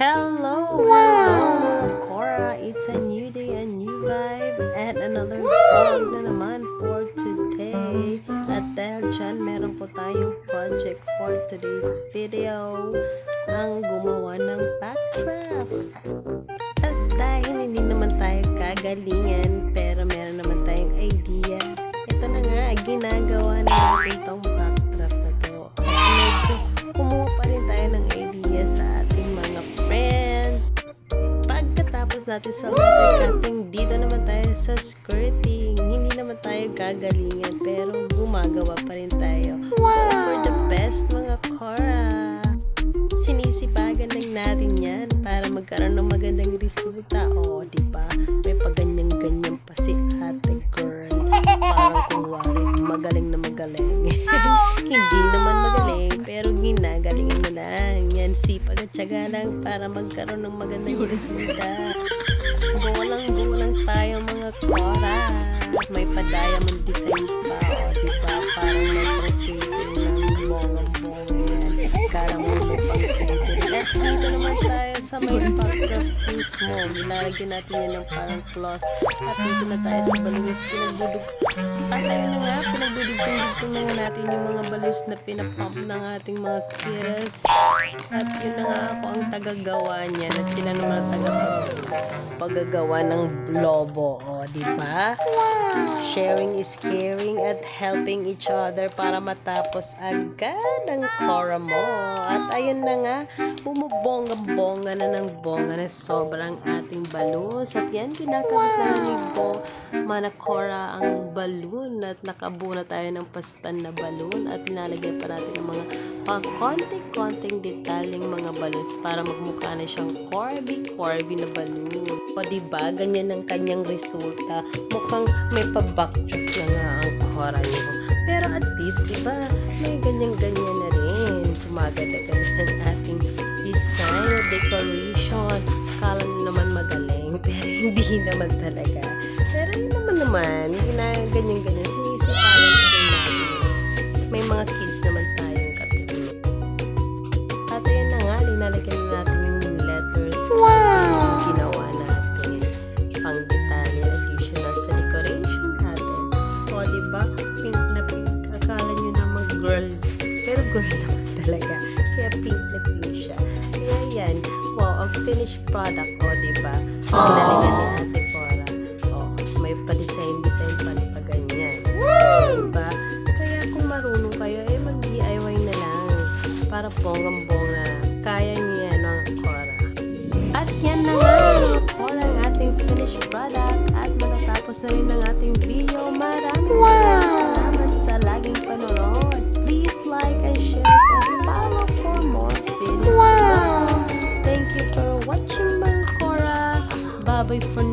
Hello, hello, Cora. It's a new day, a new vibe, and another vlog na naman for today. At dahil dyan, meron po tayong project for today's video, ang gumawa ng backdraft. At dahil hindi naman tayo kagalingan, pero meron naman tayong idea. Ito na nga, ginagawa na natin tong backdraft na to. Medyo kumuha pa rin tayo ng idea sa ating mga friend. Pagkatapos natin sa letter cutting, dito naman tayo sa skirting. Hindi naman tayo gagalingan, pero gumagawa pa rin tayo. Wow! For the best, mga Cora. Sinisipagan lang natin yan para magkaroon ng magandang resulta. O, diba? May paganyan-ganyan pa si ate girl. Parang kunwari, magaling na magaling. Hindi naman magaling, pero ginagalingan mo lang. Yan, sipag at tiyaga lang para magkaroon ng magandang resulta. Go lang tayo, mga Cora. May pa-diamond design pa. O, diba? Parang may pang-painting ng bonggang-bongga yan. Kala mo pang at dito naman tayo sa may backdraft mismo. Nilalagyan natin yan ng parang cloth. At dito na tayo sa balloons. Pinagdudugtong na nga natin yung mga balloons na pinapump ng ating mga kids. At yun na nga ako ang tagagawa niyan. At sila naman ang tagapagagawa ng blobo. O, diba? Sharing is caring at helping each other para matapos agad ang Cora mo. At ayun na nga, bumubongga-bongga na ng bongga na sobrang ating balloons. At yan, kinakabit na ni Mana Cora ang balloon at nakabuo na tayo ng pastan na balloon at nilalagyan pa natin ng mga konting-konting detaling mga balloons para magmukha na siyang Corby na balloon. O diba, ganyan ang kanyang resulta. Mukhang may pa-backtrack na nga ang Cora niyo. Pero at least, diba, may ganyan-ganyan na rin. Gumaganda-ganda ng ating design o decoration. Kala nyo naman magaling, pero hindi naman talaga. Pero yun naman, ginaganyan-ganyan, sinisipalan pa rin natin. May mga kids naman tayong katulad. At ayun na nga, linalagyan na natin yung letters. Wow! Ginawa natin. Pang detalye, additional sa decoration natin. O, diba? Pink na pink. Akala nyo naman girl. Pero girl naman talaga. Kaya pink na pink siya. Kaya yan. Wow, ang finished product. O, diba? Nalagyan ni Ate Cora. O, may pa-design pa ganyan. Diba? Kaya kung marunong kayo, mag-DIY na lang. Para bonggang-bongga. Kaya niyo yan, mga Cora. At yan na nga, Cora, ang ating finished product. At matatapos na rin ang ating video. Maraming salamat sa laging panonood. Please like and share and follow for more videos to come. Thank you for watching, mga Cora. Bye-bye for now.